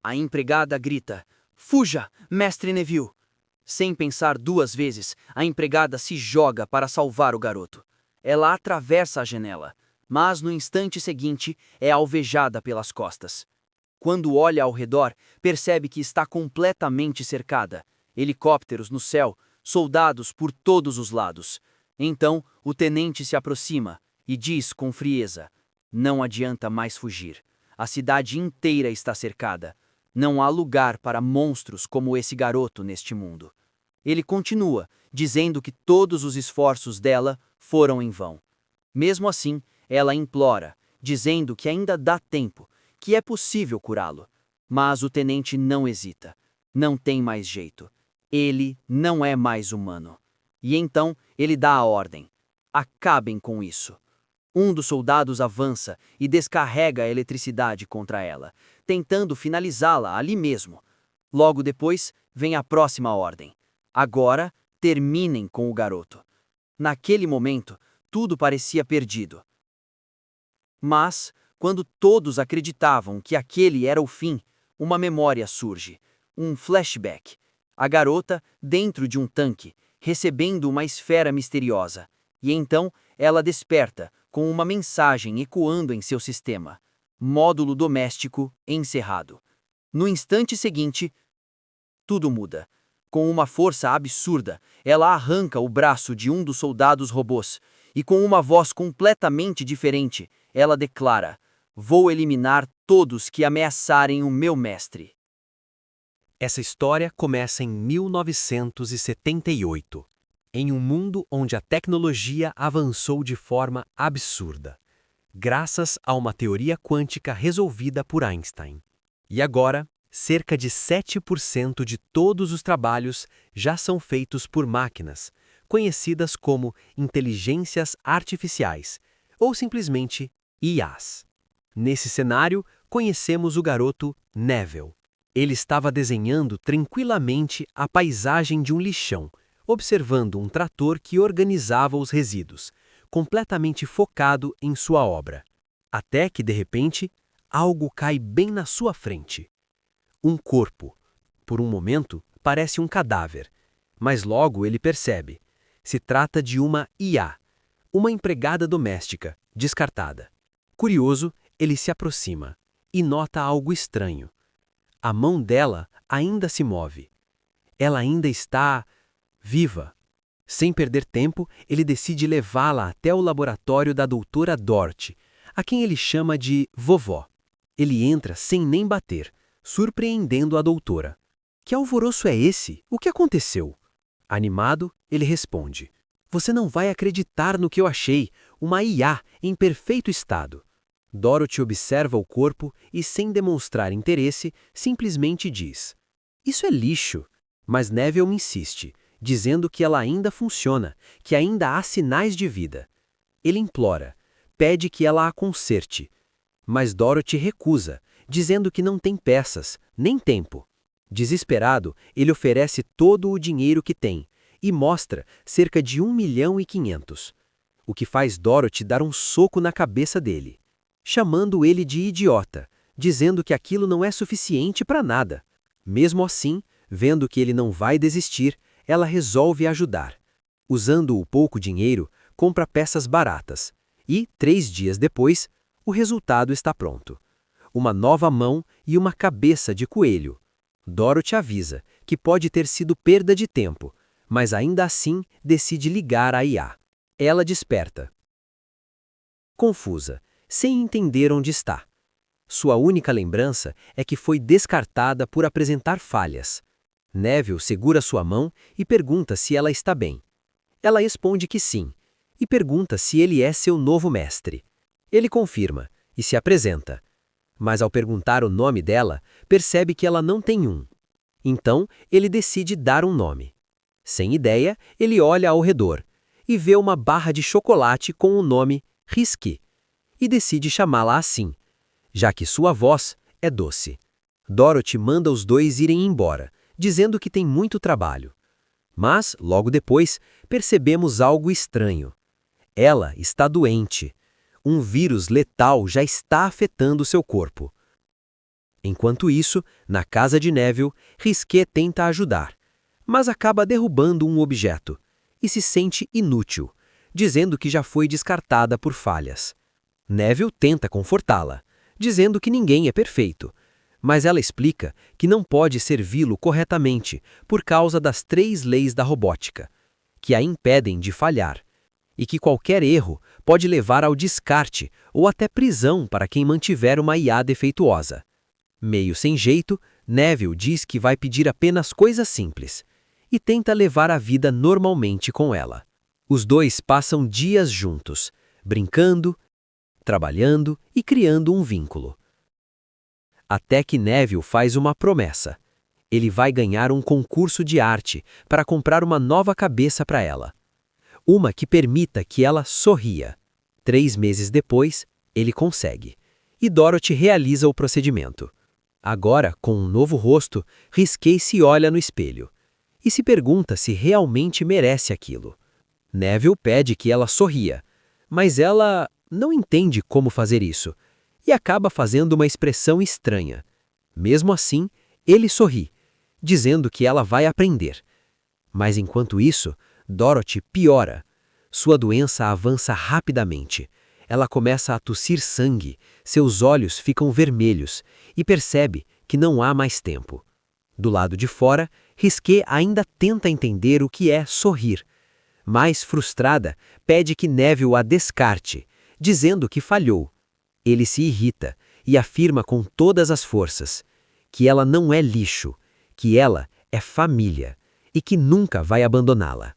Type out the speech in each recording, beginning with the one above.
A empregada grita: "Fuja, mestre Neville!" Sem pensar duas vezes, a empregada se joga para salvar o garoto. Ela atravessa a janela, mas no instante seguinte é alvejada pelas costas. Quando olha ao redor, percebe que está completamente cercada. Helicópteros no céu, soldados por todos os lados. Então, o tenente se aproxima e diz com frieza: "Não adianta mais fugir. A cidade inteira está cercada. Não há lugar para monstros como esse garoto neste mundo." Ele continua, dizendo que todos os esforços dela foram em vão. Mesmo assim, ela implora, dizendo que ainda dá tempo, que é possível curá-lo. Mas o tenente não hesita. Não tem mais jeito. Ele não é mais humano. E então ele dá a ordem: acabem com isso. Um dos soldados avança e descarrega a eletricidade contra ela, tentando finalizá-la ali mesmo. Logo depois, vem a próxima ordem: agora, terminem com o garoto. Naquele momento, tudo parecia perdido. Mas, quando todos acreditavam que aquele era o fim, uma memória surge. Um flashback. A garota dentro de um tanque, recebendo uma esfera misteriosa. E então, ela desperta, com uma mensagem ecoando em seu sistema: módulo doméstico encerrado. No instante seguinte, tudo muda. Com uma força absurda, ela arranca o braço de um dos soldados robôs, e com uma voz completamente diferente, ela declara: "Vou eliminar todos que ameaçarem o meu mestre." Essa história começa em 1978, em um mundo onde a tecnologia avançou de forma absurda, graças a uma teoria quântica resolvida por Einstein. E agora, cerca de 7% de todos os trabalhos já são feitos por máquinas, conhecidas como inteligências artificiais, ou simplesmente IAs. Nesse cenário, conhecemos o garoto Neville. Ele estava desenhando tranquilamente a paisagem de um lixão, observando um trator que organizava os resíduos, completamente focado em sua obra. Até que, de repente, algo cai bem na sua frente. Um corpo. Por um momento, parece um cadáver, mas logo ele percebe. Se trata de uma IA, uma empregada doméstica, descartada. Curioso, ele se aproxima e nota algo estranho. A mão dela ainda se move. Ela ainda está viva. Sem perder tempo, ele decide levá-la até o laboratório da doutora Dorothy, a quem ele chama de vovó. Ele entra sem nem bater, surpreendendo a doutora. "Que alvoroço é esse? O que aconteceu?" Animado, ele responde: "Você não vai acreditar no que eu achei, uma IA em perfeito estado." Dorothy observa o corpo e, sem demonstrar interesse, simplesmente diz: "Isso é lixo." Mas Neville insiste, dizendo que ela ainda funciona, que ainda há sinais de vida. Ele implora, pede que ela a conserte. Mas Dorothy recusa, dizendo que não tem peças, nem tempo. Desesperado, ele oferece todo o dinheiro que tem e mostra cerca de 1.500.000, o que faz Dorothy dar um soco na cabeça dele, chamando ele de idiota, dizendo que aquilo não é suficiente para nada. Mesmo assim, vendo que ele não vai desistir, ela resolve ajudar. Usando o pouco dinheiro, compra peças baratas e, 3 dias depois, o resultado está pronto. Uma nova mão e uma cabeça de coelho. Dorothy avisa que pode ter sido perda de tempo, mas ainda assim decide ligar a IA. Ela desperta. Confusa, sem entender onde está. Sua única lembrança é que foi descartada por apresentar falhas. Neville segura sua mão e pergunta se ela está bem. Ela responde que sim, e pergunta se ele é seu novo mestre. Ele confirma e se apresenta. Mas ao perguntar o nome dela, percebe que ela não tem um. Então, ele decide dar um nome. Sem ideia, ele olha ao redor e vê uma barra de chocolate com o nome Risky, e decide chamá-la assim, já que sua voz é doce. Dorothy manda os dois irem embora, dizendo que tem muito trabalho. Mas, logo depois, percebemos algo estranho. Ela está doente. Um vírus letal já está afetando seu corpo. Enquanto isso, na casa de Neville, Risqué tenta ajudar, mas acaba derrubando um objeto e se sente inútil, dizendo que já foi descartada por falhas. Neville tenta confortá-la, dizendo que ninguém é perfeito, mas ela explica que não pode servi-lo corretamente por causa das 3 leis da robótica, que a impedem de falhar, e que qualquer erro pode levar ao descarte ou até prisão para quem mantiver uma IA defeituosa. Meio sem jeito, Neville diz que vai pedir apenas coisas simples e tenta levar a vida normalmente com ela. Os dois passam dias juntos, brincando, trabalhando e criando um vínculo. Até que Neville faz uma promessa. Ele vai ganhar um concurso de arte para comprar uma nova cabeça para ela. Uma que permita que ela sorria. 3 meses depois, ele consegue. E Dorothy realiza o procedimento. Agora, com um novo rosto, Risqué se olha no espelho e se pergunta se realmente merece aquilo. Neville pede que ela sorria, mas ela não entende como fazer isso e acaba fazendo uma expressão estranha. Mesmo assim, ele sorri, dizendo que ela vai aprender. Mas enquanto isso, Dorothy piora. Sua doença avança rapidamente. Ela começa a tossir sangue, seus olhos ficam vermelhos e percebe que não há mais tempo. Do lado de fora, Risqué ainda tenta entender o que é sorrir. Mais frustrada, pede que Neville a descarte, dizendo que falhou. Ele se irrita e afirma com todas as forças que ela não é lixo, que ela é família e que nunca vai abandoná-la.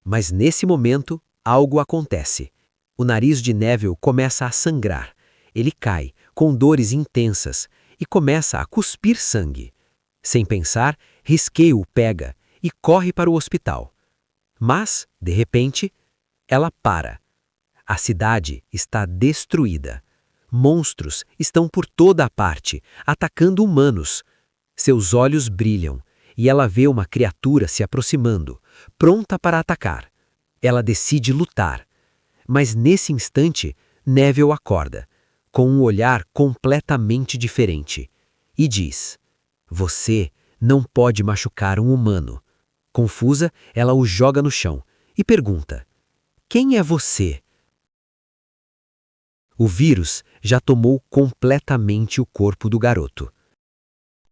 Mas nesse momento, algo acontece. O nariz de Neville começa a sangrar. Ele cai, com dores intensas, e começa a cuspir sangue. Sem pensar, Risqué o pega e corre para o hospital. Mas, de repente, ela para. A cidade está destruída. Monstros estão por toda a parte, atacando humanos. Seus olhos brilham, e ela vê uma criatura se aproximando, pronta para atacar. Ela decide lutar. Mas nesse instante, Neville acorda, com um olhar completamente diferente, e diz: "Você não pode machucar um humano." Confusa, ela o joga no chão e pergunta: "Quem é você?" O vírus já tomou completamente o corpo do garoto.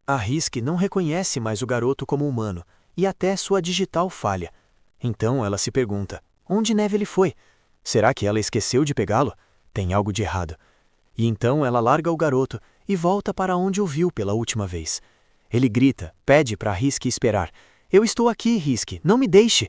A Risqué não reconhece mais o garoto como humano, e até sua digital falha. Então ela se pergunta: onde Neville foi? Será que ela esqueceu de pegá-lo? Tem algo de errado. E então ela larga o garoto e volta para onde o viu pela última vez. Ele grita, pede para Risqué esperar. "Eu estou aqui, Risqué, não me deixe!"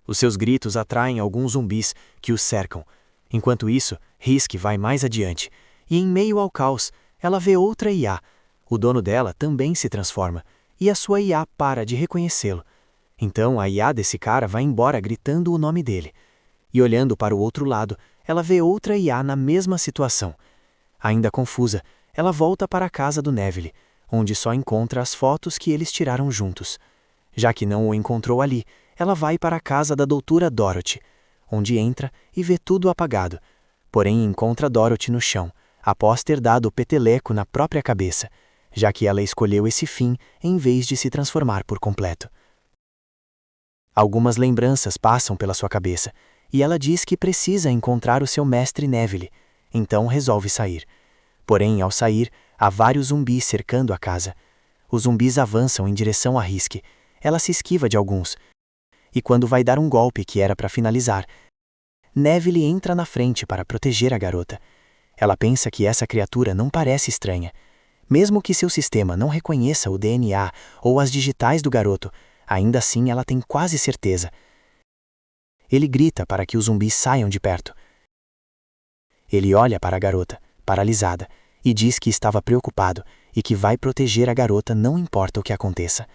Os seus gritos atraem alguns zumbis que os cercam. Enquanto isso, Risqué vai mais adiante, e em meio ao caos, ela vê outra IA. O dono dela também se transforma, e a sua IA para de reconhecê-lo. Então a IA desse cara vai embora gritando o nome dele. E olhando para o outro lado, ela vê outra IA na mesma situação. Ainda confusa, ela volta para a casa do Neville, onde só encontra as fotos que eles tiraram juntos. Já que não o encontrou ali, ela vai para a casa da doutora Dorothy, onde entra e vê tudo apagado. Porém encontra Dorothy no chão, após ter dado o peteleco na própria cabeça, já que ela escolheu esse fim em vez de se transformar por completo. Algumas lembranças passam pela sua cabeça, e ela diz que precisa encontrar o seu mestre Neville, então resolve sair. Porém, ao sair, há vários zumbis cercando a casa. Os zumbis avançam em direção a Risqué. Ela se esquiva de alguns. E quando vai dar um golpe que era para finalizar, Neville entra na frente para proteger a garota. Ela pensa que essa criatura não parece estranha. Mesmo que seu sistema não reconheça o DNA ou as digitais do garoto, ainda assim ela tem quase certeza. Ele grita para que os zumbis saiam de perto. Ele olha para a garota, paralisada, e diz que estava preocupado e que vai proteger a garota não importa o que aconteça.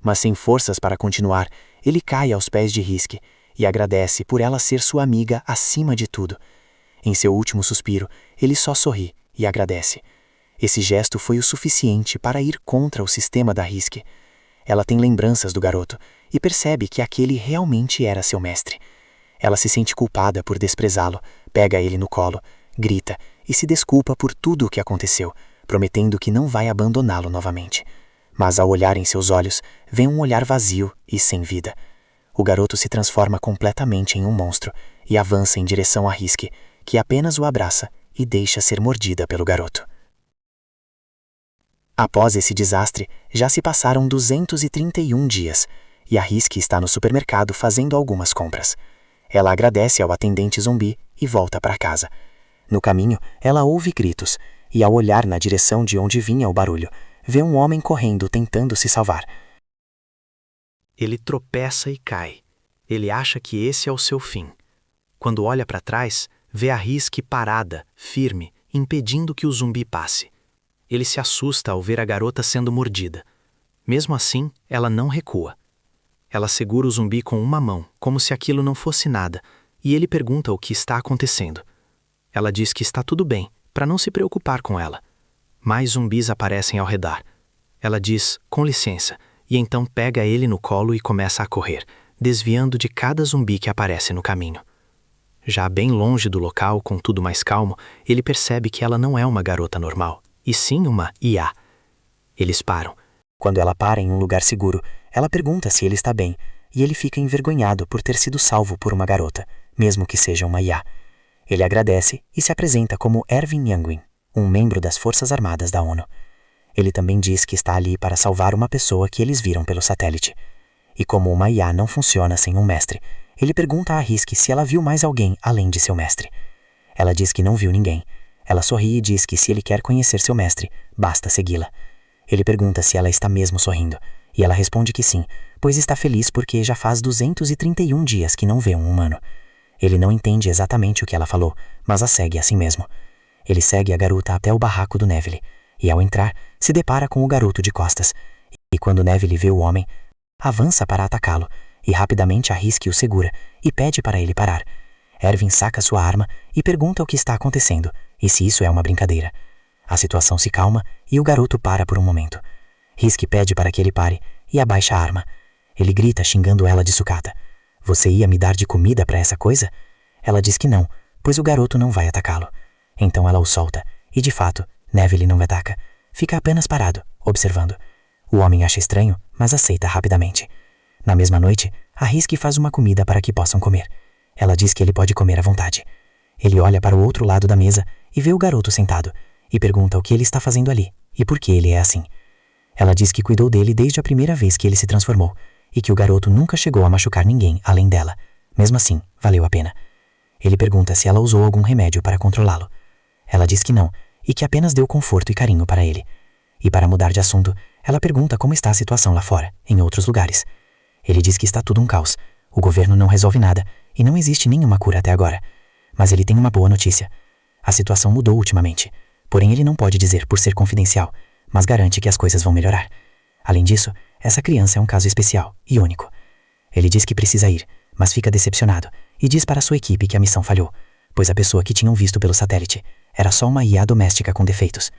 Mas sem forças para continuar, ele cai aos pés de Risqué e agradece por ela ser sua amiga acima de tudo. Em seu último suspiro, ele só sorri e agradece. Esse gesto foi o suficiente para ir contra o sistema da Risqué. Ela tem lembranças do garoto e percebe que aquele realmente era seu mestre. Ela se sente culpada por desprezá-lo, pega ele no colo, grita e se desculpa por tudo o que aconteceu, prometendo que não vai abandoná-lo novamente. Mas ao olhar em seus olhos, vê um olhar vazio e sem vida. O garoto se transforma completamente em um monstro e avança em direção a Risky, que apenas o abraça e deixa ser mordida pelo garoto. Após esse desastre, já se passaram 231 dias, e a Risky está no supermercado fazendo algumas compras. Ela agradece ao atendente zumbi e volta para casa. No caminho, ela ouve gritos, e ao olhar na direção de onde vinha o barulho, vê um homem correndo tentando se salvar. Ele tropeça e cai. Ele acha que esse é o seu fim. Quando olha para trás, vê a Risky parada, firme, impedindo que o zumbi passe. Ele se assusta ao ver a garota sendo mordida. Mesmo assim, ela não recua. Ela segura o zumbi com uma mão, como se aquilo não fosse nada, e ele pergunta o que está acontecendo. Ela diz que está tudo bem, para não se preocupar com ela. Mais zumbis aparecem ao redor. Ela diz, com licença, e então pega ele no colo e começa a correr, desviando de cada zumbi que aparece no caminho. Já bem longe do local, com tudo mais calmo, ele percebe que ela não é uma garota normal, e sim uma IA. Eles param. Quando ela para em um lugar seguro, ela pergunta se ele está bem, e ele fica envergonhado por ter sido salvo por uma garota, mesmo que seja uma IA. Ele agradece e se apresenta como Erwin Yanguin, um membro das Forças Armadas da ONU. Ele também diz que está ali para salvar uma pessoa que eles viram pelo satélite. E como uma IA não funciona sem um mestre, ele pergunta a Risky se ela viu mais alguém além de seu mestre. Ela diz que não viu ninguém. Ela sorri e diz que se ele quer conhecer seu mestre, basta segui-la. Ele pergunta se ela está mesmo sorrindo, e ela responde que sim, pois está feliz porque já faz 231 dias que não vê um humano. Ele não entende exatamente o que ela falou, mas a segue assim mesmo. Ele segue a garota até o barraco do Neville, e ao entrar, se depara com o garoto de costas, e quando Neville vê o homem, avança para atacá-lo, e rapidamente a Risky o segura e pede para ele parar. Erwin saca sua arma e pergunta o que está acontecendo, e se isso é uma brincadeira. A situação se calma e o garoto para por um momento. Risky pede para que ele pare e abaixa a arma. Ele grita xingando ela de sucata. Você ia me dar de comida para essa coisa? Ela diz que não, pois o garoto não vai atacá-lo. Então ela o solta, e de fato, Neville não ataca. Fica apenas parado, observando. O homem acha estranho, mas aceita rapidamente. Na mesma noite, a Risky faz uma comida para que possam comer. Ela diz que ele pode comer à vontade. Ele olha para o outro lado da mesa e vê o garoto sentado, e pergunta o que ele está fazendo ali, e por que ele é assim. Ela diz que cuidou dele desde a primeira vez que ele se transformou, e que o garoto nunca chegou a machucar ninguém além dela. Mesmo assim, valeu a pena. Ele pergunta se ela usou algum remédio para controlá-lo. Ela diz que não, e que apenas deu conforto e carinho para ele. E para mudar de assunto, ela pergunta como está a situação lá fora, em outros lugares. Ele diz que está tudo um caos, o governo não resolve nada, e não existe nenhuma cura até agora. Mas ele tem uma boa notícia. A situação mudou ultimamente, porém ele não pode dizer por ser confidencial, mas garante que as coisas vão melhorar. Além disso, essa criança é um caso especial e único. Ele diz que precisa ir, mas fica decepcionado e diz para sua equipe que a missão falhou, pois a pessoa que tinham visto pelo satélite era só uma IA doméstica com defeitos.